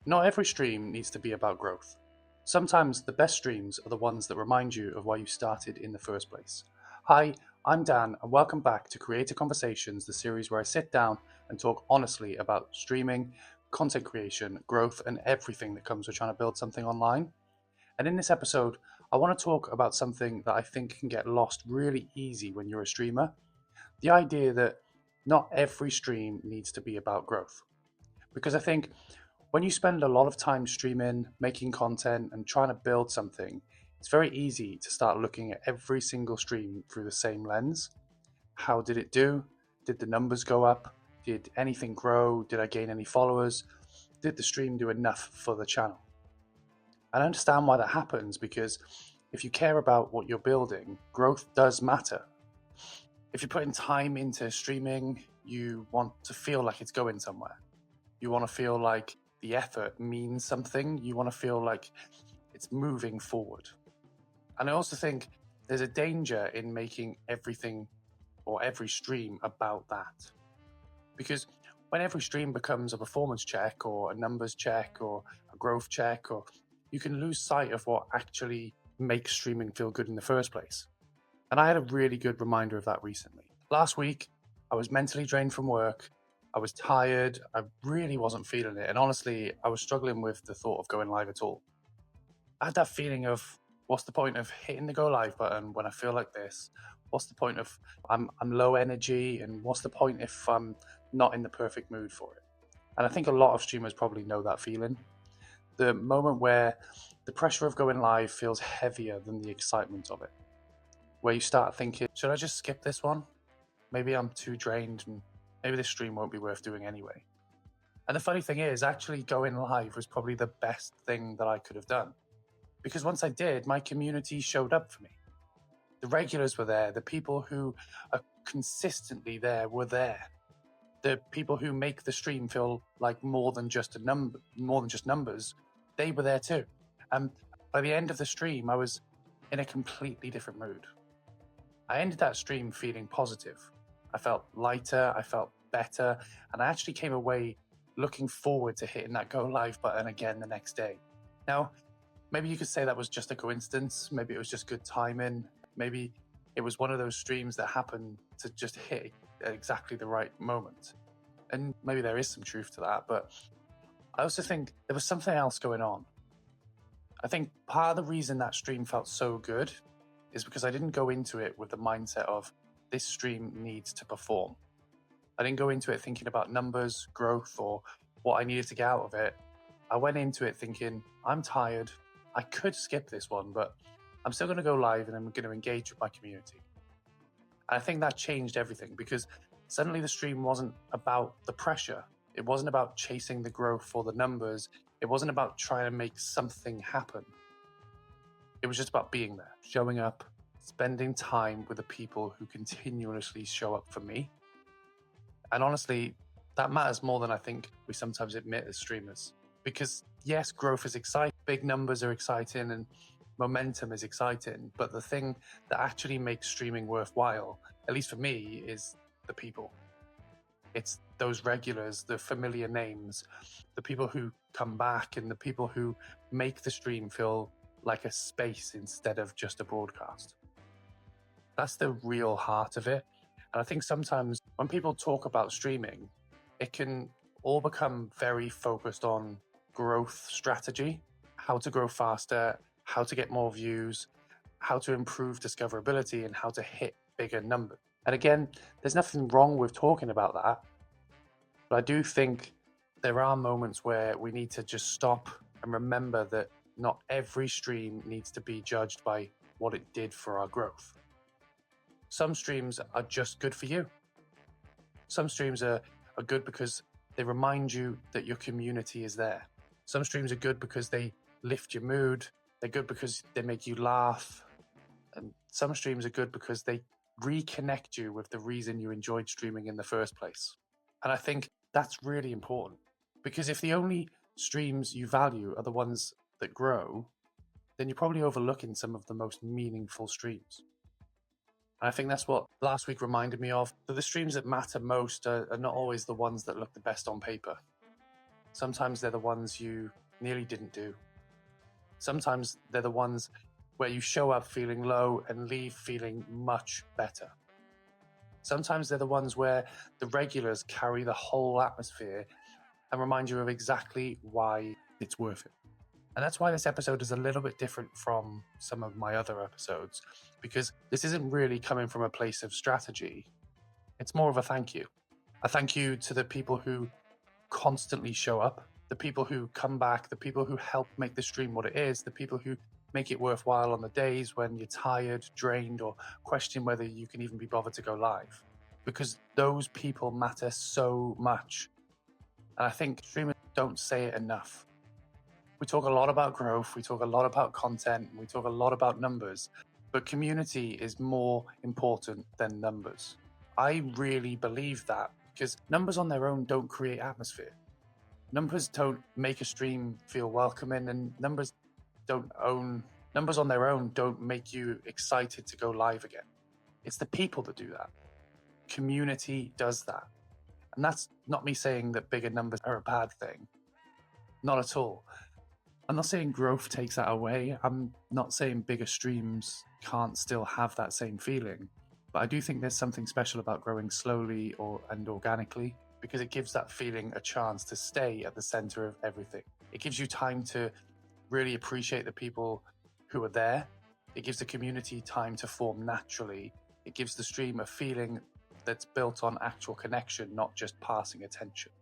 Not every stream needs to be about growth. Sometimes the best streams are the ones that remind you of why you started in the first place. Hi, I'm Dan, and welcome back to Creator Conversations, the series where I sit down and talk honestly about streaming, content creation, growth, and everything that comes with trying to build something online. And in this episode, I want to talk about something that I think can get lost really easy when you're a streamer. The idea that not every stream needs to be about growth. Because I think when you spend a lot of time streaming, making content, and trying to build something, it's very easy to start looking at every single stream through the same lens. How did it do? Did the numbers go up? Did anything grow? Did I gain any followers? Did the stream do enough for the channel? And I understand why that happens because if you care about what you're building, growth does matter. If you're putting time into streaming, you want to feel like it's going somewhere. You want to feel like the effort means something. You want to feel like it's moving forward. And I also think there's a danger in making everything or every stream about that. Because when every stream becomes a performance check or a numbers check or a growth check, or you can lose sight of what actually makes streaming feel good in the first place. And I had a really good reminder of that recently. Last week, I was mentally drained from work. I was tired. I really wasn't feeling it. And honestly, I was struggling with the thought of going live at all. I had that feeling of what's the point of hitting the go live button when I feel like this? What's the point of I'm low energy? And what's the point if I'm not in the perfect mood for it? And I think a lot of streamers probably know that feeling. The moment where the pressure of going live feels heavier than the excitement of it. Where you start thinking, should I just skip this one? Maybe I'm too drained and maybe this stream won't be worth doing anyway. And the funny thing is, actually going live was probably the best thing that I could have done. Because once I did, my community showed up for me. The regulars were there. The people who are consistently there were there. The people who make the stream feel like more than just numbers, they were there too. And by the end of the stream, I was in a completely different mood. I ended that stream feeling positive. I felt lighter, I felt better, and I actually came away looking forward to hitting that go live button again the next day. Now, maybe you could say that was just a coincidence. Maybe it was just good timing. Maybe it was one of those streams that happened to just hit at exactly the right moment. And maybe there is some truth to that, but I also think there was something else going on. I think part of the reason that stream felt so good is because I didn't go into it with the mindset of this stream needs to perform. I didn't go into it thinking about numbers, growth, or what I needed to get out of it. I went into it thinking, I'm tired. I could skip this one, but I'm still going to go live and I'm going to engage with my community. And I think that changed everything because suddenly the stream wasn't about the pressure. It wasn't about chasing the growth or the numbers. It wasn't about trying to make something happen. It was just about being there, showing up, spending time with the people who continuously show up for me. And honestly, that matters more than I think we sometimes admit as streamers. Because yes, growth is exciting, big numbers are exciting, and momentum is exciting. But the thing that actually makes streaming worthwhile, at least for me, is the people. It's those regulars, the familiar names, the people who come back and the people who make the stream feel like a space instead of just a broadcast. That's the real heart of it. And I think sometimes when people talk about streaming, it can all become very focused on growth strategy, how to grow faster, how to get more views, how to improve discoverability, and how to hit bigger numbers. And again, there's nothing wrong with talking about that. But I do think there are moments where we need to just stop and remember that not every stream needs to be judged by what it did for our growth. Some streams are just good for you. Some streams are good because they remind you that your community is there. Some streams are good because they lift your mood. They're good because they make you laugh. And some streams are good because they reconnect you with the reason you enjoyed streaming in the first place. And I think that's really important because if the only streams you value are the ones that grow, then you're probably overlooking some of the most meaningful streams. And I think that's what last week reminded me of, that the streams that matter most are not always the ones that look the best on paper. Sometimes they're the ones you nearly didn't do. Sometimes they're the ones where you show up feeling low and leave feeling much better. Sometimes they're the ones where the regulars carry the whole atmosphere and remind you of exactly why it's worth it. And that's why this episode is a little bit different from some of my other episodes, because this isn't really coming from a place of strategy. It's more of a thank you. A thank you to the people who constantly show up, the people who come back, the people who help make the stream what it is, the people who make it worthwhile on the days when you're tired, drained, or question whether you can even be bothered to go live. Because those people matter so much. And I think streamers don't say it enough. We talk a lot about growth, we talk a lot about content, we talk a lot about numbers, but community is more important than numbers. I really believe that, because numbers on their own don't create atmosphere. Numbers don't make a stream feel welcoming, and numbers on their own don't make you excited to go live again. It's the people that do that. Community does that. And that's not me saying that bigger numbers are a bad thing. Not at all. I'm not saying growth takes that away. I'm not saying bigger streams can't still have that same feeling. But I do think there's something special about growing slowly and organically, because it gives that feeling a chance to stay at the center of everything. It gives you time to really appreciate the people who are there. It gives the community time to form naturally. It gives the stream a feeling that's built on actual connection, not just passing attention.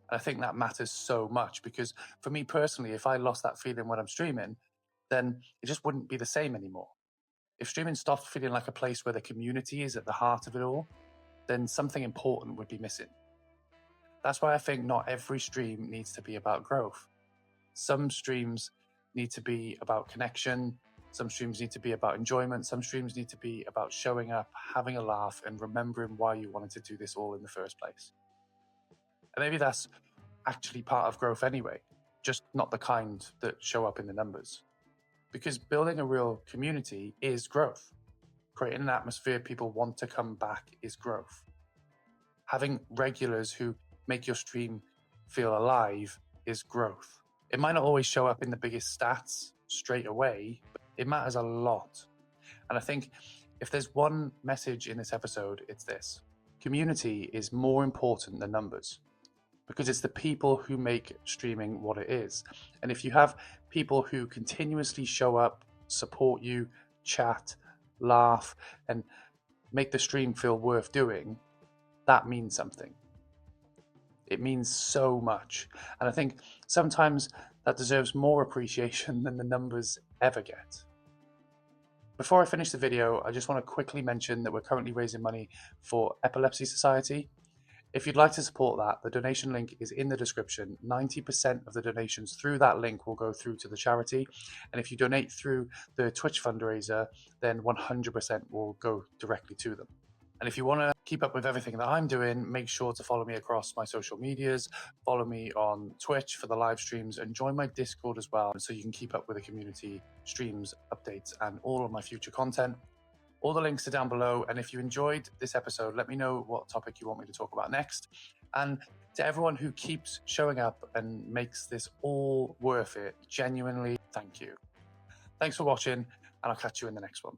And I think that matters so much, because for me personally, if I lost that feeling when I'm streaming, then it just wouldn't be the same anymore. If streaming stopped feeling like a place where the community is at the heart of it all, then something important would be missing. That's why I think not every stream needs to be about growth. Some streams need to be about connection. Some streams need to be about enjoyment. Some streams need to be about showing up, having a laugh, and remembering why you wanted to do this all in the first place. And maybe that's actually part of growth anyway, just not the kind that show up in the numbers. Because building a real community is growth. Creating an atmosphere people want to come back is growth. Having regulars who make your stream feel alive is growth. It might not always show up in the biggest stats straight away, but it matters a lot. And I think if there's one message in this episode, it's this: community is more important than numbers, because it's the people who make streaming what it is. And if you have people who continuously show up, support you, chat, laugh, and make the stream feel worth doing, that means something. It means so much. And I think sometimes that deserves more appreciation than the numbers ever get. Before I finish the video, I just want to quickly mention that we're currently raising money for Epilepsy Society. If you'd like to support that, the donation link is in the description. 90% of the donations through that link will go through to the charity. And if you donate through the Twitch fundraiser, then 100% will go directly to them. And if you want to keep up with everything that I'm doing, make sure to follow me across my social medias, follow me on Twitch for the live streams, and join my Discord as well, so you can keep up with the community streams, updates, and all of my future content. All the links are down below. And if you enjoyed this episode, let me know what topic you want me to talk about next. And to everyone who keeps showing up and makes this all worth it, genuinely, thank you. Thanks for watching, and I'll catch you in the next one.